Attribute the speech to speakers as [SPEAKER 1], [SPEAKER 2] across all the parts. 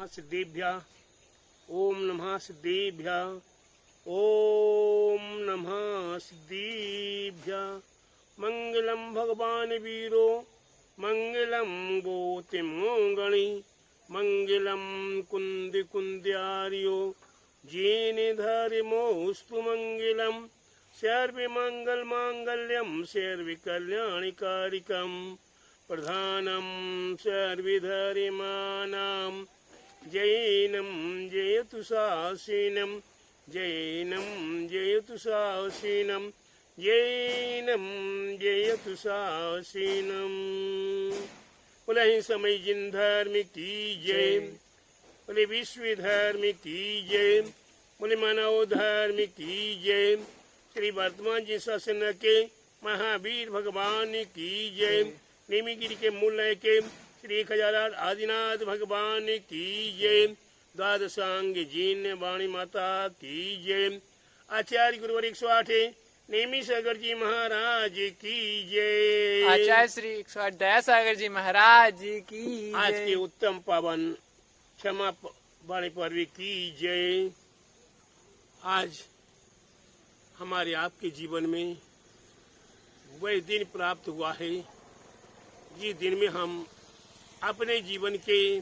[SPEAKER 1] सिद्धेभ्यः ओम नमः सिद्धेभ्यः ओम नमः सिद्धेभ्यः। मंगलम भगवान वीरो मंगलम गोतिमोगणी मंगलम कुंद कुंद्यार्यो जेने धर्मोस्तु मंगलम सर्वमंगल मांगल्यम सर्वकल्याणकारिकम प्रधानम सर्वधर्माणां जैनं जयतु शासीनं जैनं जयतु शासीनं जैनं जयतु शासीनं। बोले समय जिन धर्म की जय, बोले विश्व धर्म की जय, बोले मानव धर्म की जय। श्री वर्तमान जी शासन के महावीर भगवान की जय। नेमिगिरी के मूल के श्री खजाराज आदिनाथ भगवान की जय। द्वादशांग जीन वाणी माता की जय। आचार्य गुरुवर 108 नेमी सागर जी महाराज की जय।
[SPEAKER 2] आचार्य श्री 108 दया सागर जी महाराज की जय।
[SPEAKER 1] आज के उत्तम पावन क्षमा वाणी पर्व की जय। आज हमारे आपके जीवन में वह दिन प्राप्त हुआ है जिस दिन में हम अपने जीवन के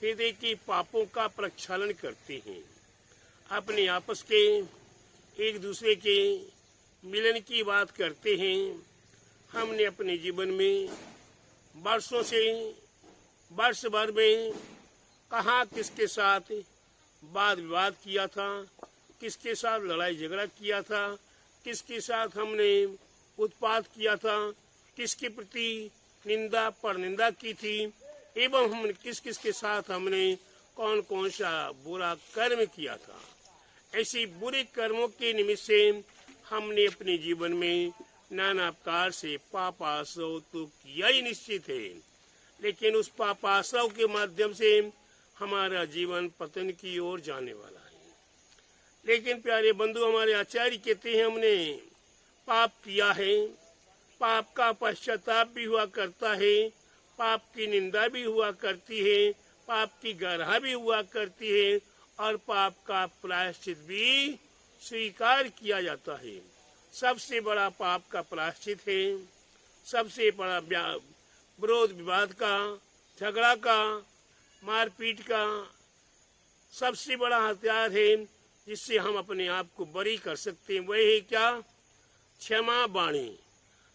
[SPEAKER 1] हृदय के पापों का प्रक्षालन करते हैं, अपने आपस के एक दूसरे के मिलन की बात करते हैं। हमने अपने जीवन में वर्षों से वर्ष भर में कहाँ किसके साथ वाद विवाद किया था, किसके साथ लड़ाई झगड़ा किया था, किसके साथ हमने उत्पात किया था, किसके प्रति निंदा परनिंदा की थी, एवं हमने किस किस के साथ हमने कौन कौन सा बुरा कर्म किया था। ऐसे बुरे कर्मों के निमित्त से हमने अपने जीवन में नाना प्रकार से पापाश्रव तो किया ही निश्चित है, लेकिन उस पापाश्रव के माध्यम से हमारा जीवन पतन की ओर जाने वाला है। लेकिन प्यारे बंधु, हमारे आचार्य कहते हैं हमने पाप किया है, पाप का पश्चाताप भी हुआ करता है, पाप की निंदा भी हुआ करती है, पाप की गरहा भी हुआ करती है और पाप का प्रायश्चित भी स्वीकार किया जाता है। सबसे बड़ा पाप का प्रायश्चित है, सबसे बड़ा विरोध विवाद का, झगड़ा का, मारपीट का सबसे बड़ा हथियार है जिससे हम अपने आप को बरी कर सकते हैं। वह है क्या? क्षमा वाणी।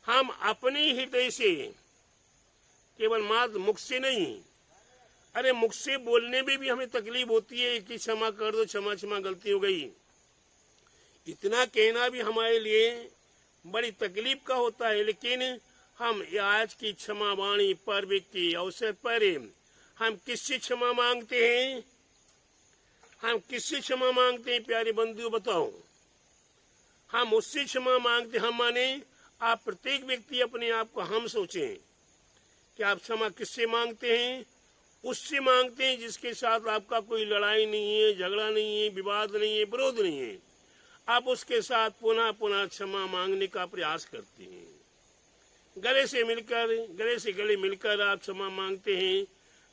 [SPEAKER 1] हम अपने हृदय से, केवल मात्र मुख से नहीं, अरे मुख से बोलने में भी हमें तकलीफ होती है कि क्षमा कर दो, क्षमा क्षमा गलती हो गई, इतना कहना भी हमारे लिए बड़ी तकलीफ का होता है। लेकिन हम आज की क्षमा वाणी पर्व के अवसर पर हम किससे क्षमा मांगते हैं? हम किससे क्षमा मांगते हैं प्यारे बंधुओं, बताओ? हम उससे क्षमा मांगते, हम माने आप प्रत्येक व्यक्ति अपने आप को हम सोचें कि आप क्षमा किससे मांगते हैं? उससे मांगते हैं जिसके साथ आपका कोई लड़ाई नहीं है, झगड़ा नहीं है, विवाद नहीं है, विरोध नहीं है। आप उसके साथ पुनः पुनः क्षमा मांगने का प्रयास करते हैं। गले से गले मिलकर आप क्षमा मांगते हैं,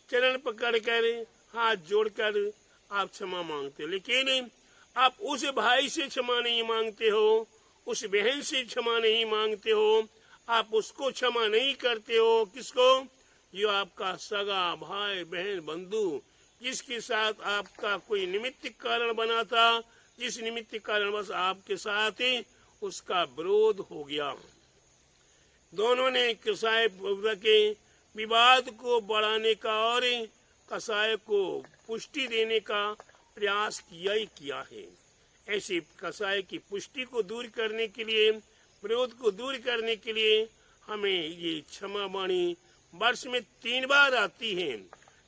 [SPEAKER 1] चरण पकड़कर हाथ जोड़कर आप क्षमा मांगते हैं। लेकिन आप उस भाई से क्षमा नहीं मांगते हो, उस बहन से क्षमा नहीं मांगते हो, आप उसको क्षमा नहीं करते हो। किसको? जो आपका सगा भाई बहन बंधु, जिसके साथ आपका कोई निमित्त कारण बना था, जिस निमित्त कारण बस आपके साथ उसका विरोध हो गया। दोनों ने कसाय के विवाद को बढ़ाने का और कसाय को पुष्टि देने का प्रयास किया ही किया है। ऐसे कसाय की पुष्टि को दूर करने के लिए, विरोध को दूर करने के लिए हमें ये क्षमा वाणी वर्ष में 3 बार आती है।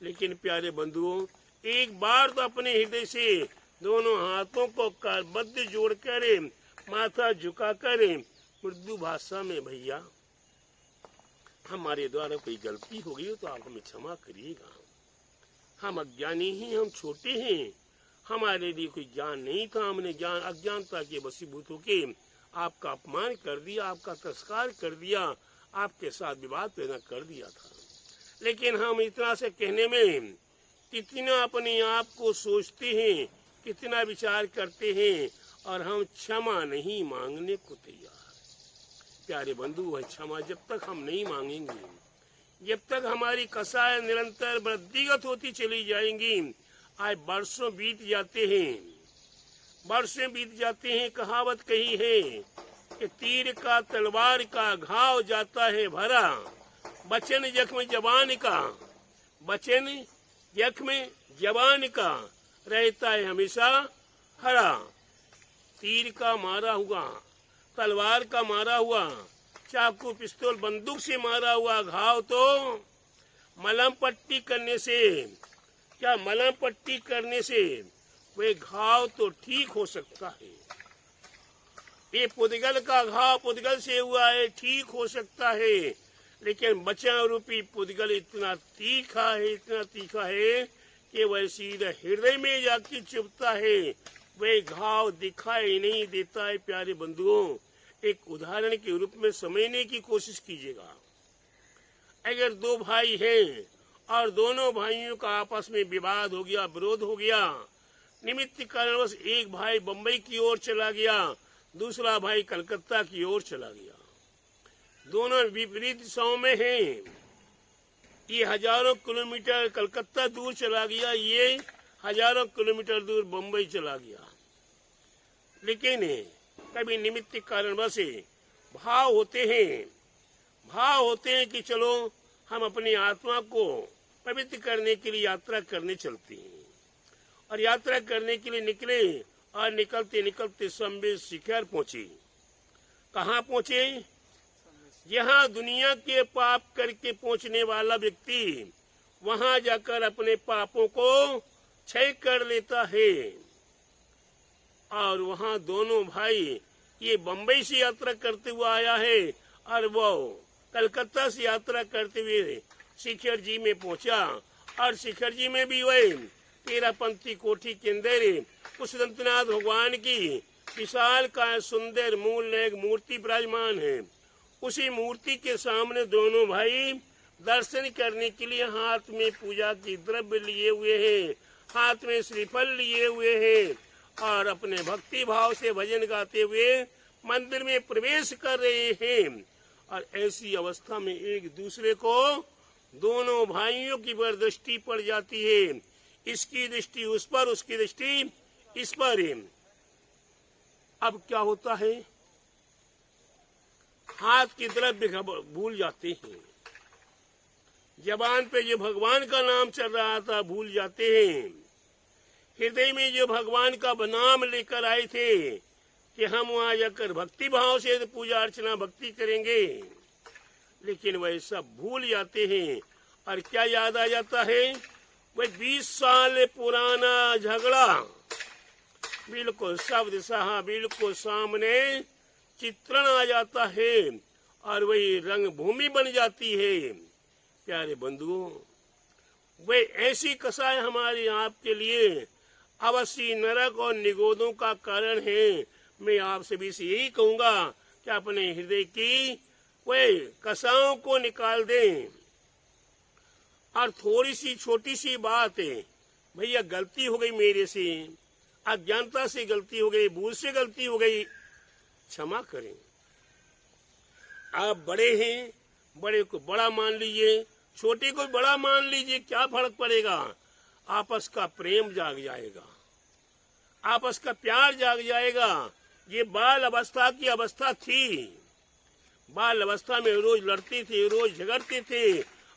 [SPEAKER 1] लेकिन प्यारे बंधुओं, एक बार तो अपने हृदय से दोनों हाथों को करबद्ध जोड़कर माथा झुकाकर उर्दू भाषा में, भैया हमारे द्वारा कोई गलती हो गई हो तो आप हमें क्षमा करिएगा, हम अज्ञानी ही, हम छोटे हैं, हमारे लिए कोई ज्ञान नहीं था, हमने ज्ञान अज्ञानता के वशीभूत होके आपका अपमान कर दिया, आपका तिरस्कार कर दिया, आपके साथ विवाद पैदा कर दिया था। लेकिन हम इतना से कहने में कितना अपने आप को सोचते हैं, कितना विचार करते हैं, और हम क्षमा नहीं मांगने को तैयार। प्यारे बंधु, वह क्षमा जब तक हम नहीं मांगेंगे, जब तक हमारी कसाय निरंतर वृद्धिगत होती चली जाएंगी। आज वर्षों बीत जाते हैं, वर्षों बीत जाते हैं। कहावत कही है कि तीर का तलवार का घाव जाता है भरा, बचन जख्म जवान का, बचन जख्म जवान का रहता है हमेशा हरा। तीर का मारा हुआ, तलवार का मारा हुआ, चाकू पिस्तौल बंदूक से मारा हुआ घाव तो मलहम पट्टी करने से, क्या मलहम पट्टी करने से वे घाव तो ठीक हो सकता है। ये पुद्गल का घाव पुद्गल से हुआ है, ठीक हो सकता है, लेकिन बचा रूपी पुद्गल इतना तीखा है, इतना तीखा है कि वह सीधा हृदय में जाके चुभता है, वह घाव दिखाई नहीं देता है। प्यारे बंधुओं, एक उदाहरण के रूप में समझने की कोशिश कीजिएगा। अगर दो भाई हैं और दोनों भाइयों का आपस में विवाद हो गया, विरोध हो गया, निमित्त कारणवश एक भाई बंबई की ओर चला गया, दूसरा भाई कलकत्ता की ओर चला गया। दोनों विपरीत दिशाओं में हैं। ये हजारों किलोमीटर कलकत्ता दूर चला गया, ये हजारों किलोमीटर दूर बंबई चला गया। लेकिन कभी निमित्त कारणवश भाव होते हैं कि चलो हम अपनी आत्मा को पवित्र करने के लिए यात्रा करने चलते हैं, और यात्रा करने के लिए निकले, और निकलते निकलते संवेद शिखर पहुंचे। कहाँ पहुंचे? यहाँ दुनिया के पाप करके पहुंचने वाला व्यक्ति वहां जाकर अपने पापों को क्षय कर लेता है। और वहां दोनों भाई, ये बंबई से यात्रा करते हुए आया है और वो कलकत्ता से यात्रा करते हुए शिखर जी में पहुंचा, और शिखर जी में भी वही 13पंथी कोठी के अंदर कुशदंतनाथ भगवान की विशाल का सुंदर मूल एक मूर्ति विराजमान है। उसी मूर्ति के सामने दोनों भाई दर्शन करने के लिए हाथ में पूजा की द्रव्य लिए हुए हैं, हाथ में श्रीफल लिए हुए हैं, और अपने भक्ति भाव से भजन गाते हुए मंदिर में प्रवेश कर रहे हैं। और ऐसी अवस्था में एक दूसरे को दोनों भाइयों की पर दृष्टि पड़ जाती है। इसकी दृष्टि उस पर, उसकी दृष्टि इस पर है। अब क्या होता है? हाथ की द्रव्य भूल जाते हैं, जबान पे जो भगवान का नाम चल रहा था भूल जाते हैं, हृदय में जो भगवान का नाम लेकर आए थे कि हम वहां जाकर भक्ति भाव से पूजा अर्चना भक्ति करेंगे, लेकिन वह सब भूल जाते हैं। और क्या याद आ जाता है? वह 20 साल पुराना झगड़ा बिल्कुल शब्द सहा बिल्कुल सामने चित्रण आ जाता है, और वही रंग भूमि बन जाती है। प्यारे बंधुओं, वे ऐसी कसाय हमारे आपके लिए अवश्य नरक और निगोदों का कारण है। मैं आपसे भी यही कहूंगा कि अपने हृदय की वे कसाओं को निकाल दें। और थोड़ी सी छोटी सी बात है, भैया गलती हो गई मेरे से, अज्ञानता से गलती हो गई, भूल से गलती हो गई, क्षमा करें। आप बड़े हैं, बड़े को बड़ा मान लीजिए, छोटे को बड़ा मान लीजिए, क्या फर्क पड़ेगा? आपस का प्रेम जाग जाएगा, आपस का प्यार जाग जाएगा। ये बाल अवस्था की अवस्था थी। बाल अवस्था में रोज लड़ते थे, रोज झगड़ते थे,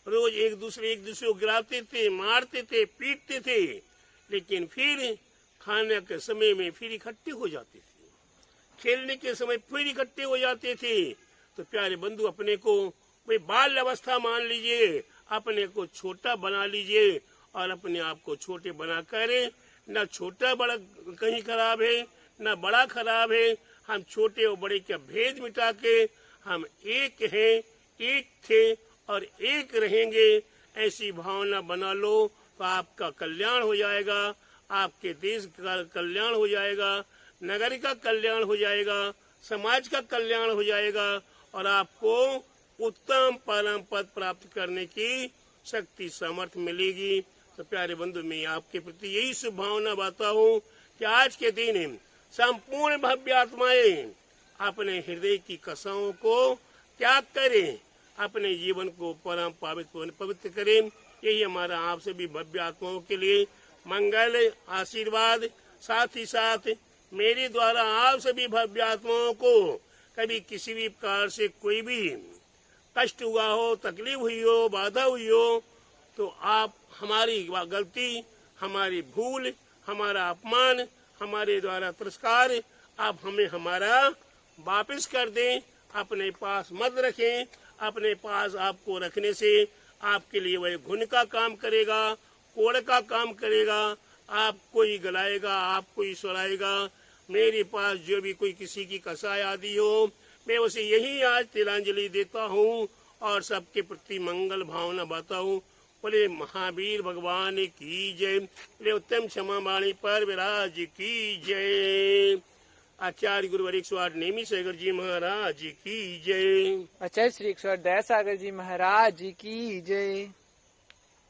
[SPEAKER 1] रोज एक दूसरे को गिराते थे, मारते थे, पीटते थे, लेकिन फिर खाने के समय में फिर इकट्ठे हो जाते थे, खेलने के समय फिर इकट्ठे हो जाते थे। तो प्यारे बंधु, अपने को वे बाल अवस्था मान लीजिए, अपने को छोटा बना लीजिए, और अपने आप को छोटे बनाकर न छोटा बड़ा कहीं खराब है, न बड़ा खराब है। हम छोटे और बड़े का भेद मिटा के हम एक हैं, एक थे और एक रहेंगे, ऐसी भावना बना लो तो आपका कल्याण हो जाएगा, आपके देश का कल्याण हो जाएगा, नगर का कल्याण हो जाएगा, समाज का कल्याण हो जाएगा, और आपको उत्तम परम पद प्राप्त करने की शक्ति सामर्थ्य मिलेगी। तो प्यारे बंधु, मैं आपके प्रति यही शुभ भावना बाता हूँ कि आज के दिन संपूर्ण भव्य आत्माएं अपने हृदय की कसाओं को त्याग करें, अपने जीवन को परम पवित्र करें। यही हमारा आप सभी भव्य आत्माओं के लिए मंगल आशीर्वाद। साथ ही साथ मेरे द्वारा आप सभी भव्य आत्माओं को कभी किसी भी प्रकार से कोई भी कष्ट हुआ हो, तकलीफ हुई हो, बाधा हुई हो, तो आप हमारी गलती, हमारी भूल, हमारा अपमान, हमारे द्वारा तिरस्कार आप हमें हमारा वापस कर दें, अपने पास मत रखें। अपने पास आपको रखने से आपके लिए वह घुन का काम करेगा, कोड़ का काम करेगा, आपको ही गलाएगा, आपको ही सुलाएगा। मेरे पास जो भी कोई किसी की कसाई आदि हो, मैं उसे यही आज तिलांजलि देता हूँ और सबके प्रति मंगल भावना बाता हूँ। बोले महावीर भगवान की जय, बोले उत्तम क्षमा वाणी पर विराज की जय। आचार्य गुरुवर 108 नेमी सागर जी महाराज की जय।
[SPEAKER 2] आचार्य श्री 108 दया सागर जी महाराज की जय।